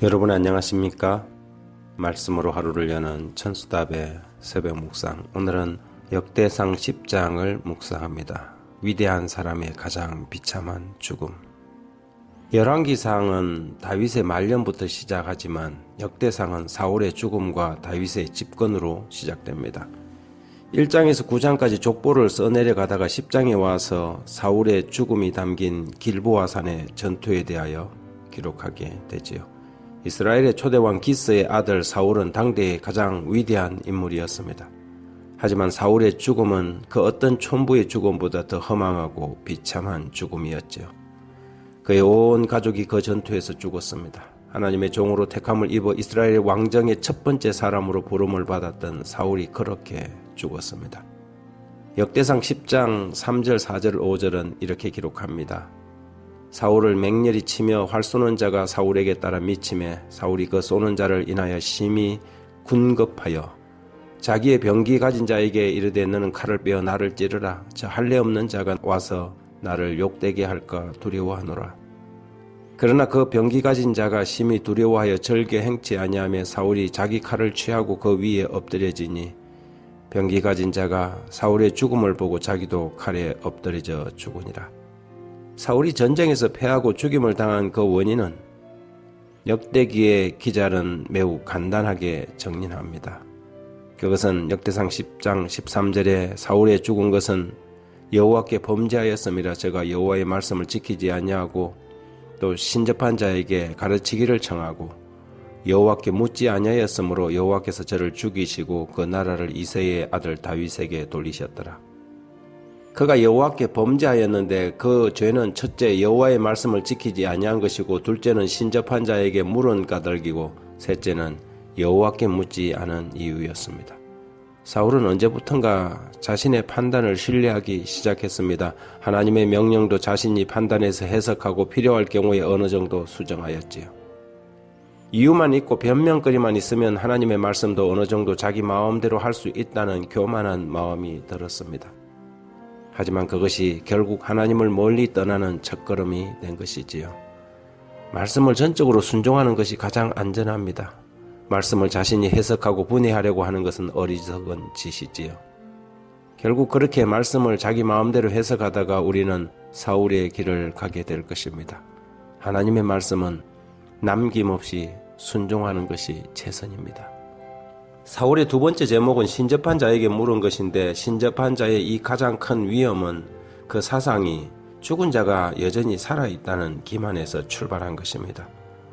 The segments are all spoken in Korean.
여러분 안녕하십니까? 말씀으로 하루를 여는 천수답의 새벽 묵상. 오늘은 역대상 10장을 묵상합니다. 위대한 사람의 가장 비참한 죽음. 열왕기상은 다윗의 말년부터 시작하지만 역대상은 사울의 죽음과 다윗의 집권으로 시작됩니다. 1장에서 9장까지 족보를 써내려가다가 10장에 와서 사울의 죽음이 담긴 길보아산의 전투에 대하여 기록하게 되지요. 이스라엘의 초대왕 기스의 아들 사울은 당대의 가장 위대한 인물이었습니다. 하지만 사울의 죽음은 그 어떤 촌부의 죽음보다 더 허망하고 비참한 죽음이었죠. 그의 온 가족이 그 전투에서 죽었습니다. 하나님의 종으로 택함을 입어 이스라엘 왕정의 첫 번째 사람으로 부름을 받았던 사울이 그렇게 죽었습니다. 역대상 10장 3절 4절 5절은 이렇게 기록합니다. 사울을 맹렬히 치며 활 쏘는 자가 사울에게 따라 미치매 사울이 그 쏘는 자를 인하여 심히 군급하여 자기의 병기 가진 자에게 이르되 너는 칼을 빼어 나를 찌르라. 저 할례 없는 자가 와서 나를 욕되게 할까 두려워하노라. 그러나 그 병기 가진 자가 심히 두려워하여 절개 행치 아니하며 사울이 자기 칼을 취하고 그 위에 엎드려지니 병기 가진 자가 사울의 죽음을 보고 자기도 칼에 엎드려져 죽으니라. 사울이 전쟁에서 패하고 죽임을 당한 그 원인은 역대기의 기자는 매우 간단하게 정리합니다. 그것은 역대상 10장 13절에 사울의 죽은 것은 여호와께 범죄하였음이라. 저가 여호와의 말씀을 지키지 아니하고 또 신접한 자에게 가르치기를 청하고 여호와께 묻지 아니하였으므로 여호와께서 저를 죽이시고 그 나라를 이새의 아들 다윗에게 돌리셨더라. 그가 여호와께 범죄하였는데 그 죄는 첫째 여호와의 말씀을 지키지 아니한 것이고 둘째는 신접한 자에게 물은 까닭이고 셋째는 여호와께 묻지 않은 이유였습니다. 사울은 언제부턴가 자신의 판단을 신뢰하기 시작했습니다. 하나님의 명령도 자신이 판단해서 해석하고 필요할 경우에 어느 정도 수정하였지요. 이유만 있고 변명거리만 있으면 하나님의 말씀도 어느 정도 자기 마음대로 할 수 있다는 교만한 마음이 들었습니다. 하지만 그것이 결국 하나님을 멀리 떠나는 첫걸음이 된 것이지요. 말씀을 전적으로 순종하는 것이 가장 안전합니다. 말씀을 자신이 해석하고 분해하려고 하는 것은 어리석은 짓이지요. 결국 그렇게 말씀을 자기 마음대로 해석하다가 우리는 사울의 길을 가게 될 것입니다. 하나님의 말씀은 남김없이 순종하는 것이 최선입니다. 사울의 두 번째 제목은 신접한 자에게 물은 것인데 신접한 자의 이 가장 큰 위험은 그 사상이 죽은 자가 여전히 살아있다는 기만에서 출발한 것입니다.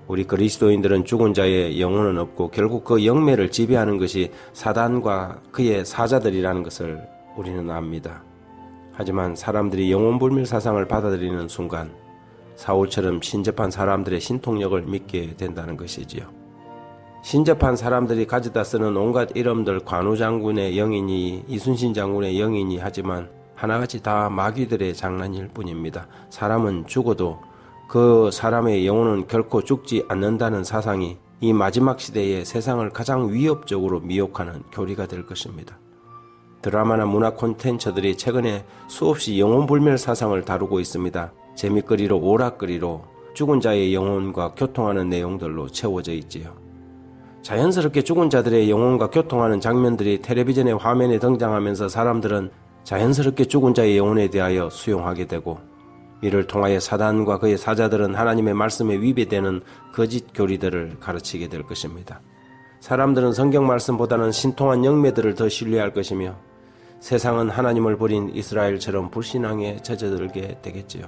우리 그리스도인들은 죽은 자의 영혼은 없고 결국 그 영매를 지배하는 것이 사단과 그의 사자들이라는 것을 우리는 압니다. 하지만 사람들이 영혼불멸 사상을 받아들이는 순간 사울처럼 신접한 사람들의 신통력을 믿게 된다는 것이지요. 신접한 사람들이 가져다 쓰는 온갖 이름들 관우장군의 영이니 이순신 장군의 영이니 하지만 하나같이 다 마귀들의 장난일 뿐입니다. 사람은 죽어도 그 사람의 영혼은 결코 죽지 않는다는 사상이 이 마지막 시대에 세상을 가장 위협적으로 미혹하는 교리가 될 것입니다. 드라마나 문화 콘텐츠들이 최근에 수없이 영혼불멸 사상을 다루고 있습니다. 재미거리로 오락거리로 죽은 자의 영혼과 교통하는 내용들로 채워져 있지요. 자연스럽게 죽은 자들의 영혼과 교통하는 장면들이 텔레비전의 화면에 등장하면서 사람들은 자연스럽게 죽은 자의 영혼에 대하여 수용하게 되고 이를 통하여 사단과 그의 사자들은 하나님의 말씀에 위배되는 거짓 교리들을 가르치게 될 것입니다. 사람들은 성경 말씀보다는 신통한 영매들을 더 신뢰할 것이며 세상은 하나님을 버린 이스라엘처럼 불신앙에 젖어들게 되겠지요.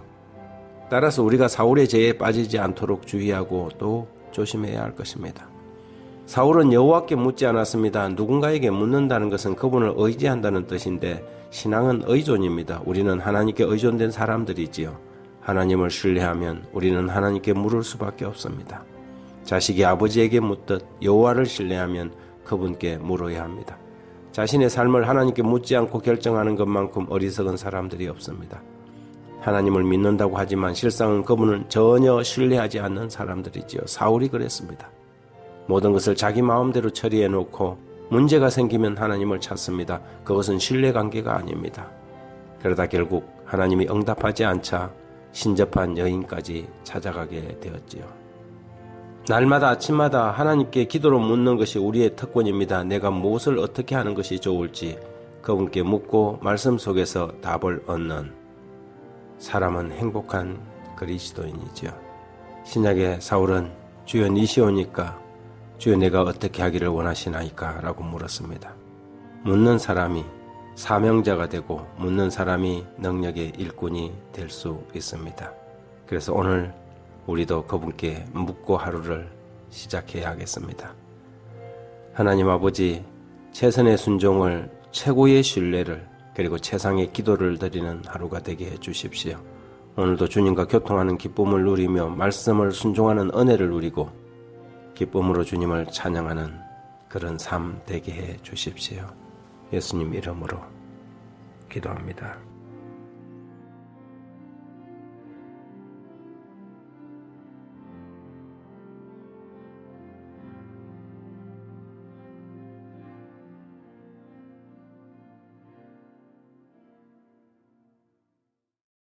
따라서 우리가 사울의 죄에 빠지지 않도록 주의하고 또 조심해야 할 것입니다. 사울은 여호와께 묻지 않았습니다. 누군가에게 묻는다는 것은 그분을 의지한다는 뜻인데 신앙은 의존입니다. 우리는 하나님께 의존된 사람들이지요. 하나님을 신뢰하면 우리는 하나님께 물을 수밖에 없습니다. 자식이 아버지에게 묻듯 여호와를 신뢰하면 그분께 물어야 합니다. 자신의 삶을 하나님께 묻지 않고 결정하는 것만큼 어리석은 사람들이 없습니다. 하나님을 믿는다고 하지만 실상은 그분을 전혀 신뢰하지 않는 사람들이지요. 사울이 그랬습니다. 모든 것을 자기 마음대로 처리해 놓고 문제가 생기면 하나님을 찾습니다. 그것은 신뢰관계가 아닙니다. 그러다 결국 하나님이 응답하지 않자 신접한 여인까지 찾아가게 되었지요. 날마다 아침마다 하나님께 기도로 묻는 것이 우리의 특권입니다. 내가 무엇을 어떻게 하는 것이 좋을지 그분께 묻고 말씀 속에서 답을 얻는 사람은 행복한 그리스도인이죠. 신약의 사울은 주여 니시오니까 주여 내가 어떻게 하기를 원하시나이까 라고 물었습니다. 묻는 사람이 사명자가 되고 묻는 사람이 능력의 일꾼이 될 수 있습니다. 그래서 오늘 우리도 그분께 묻고 하루를 시작해야 하겠습니다. 하나님 아버지, 최선의 순종을, 최고의 신뢰를, 그리고 최상의 기도를 드리는 하루가 되게 해 주십시오. 오늘도 주님과 교통하는 기쁨을 누리며 말씀을 순종하는 은혜를 누리고 기쁨으로 주님을 찬양하는 그런 삶 되게 해 주십시오. 예수님 이름으로 기도합니다.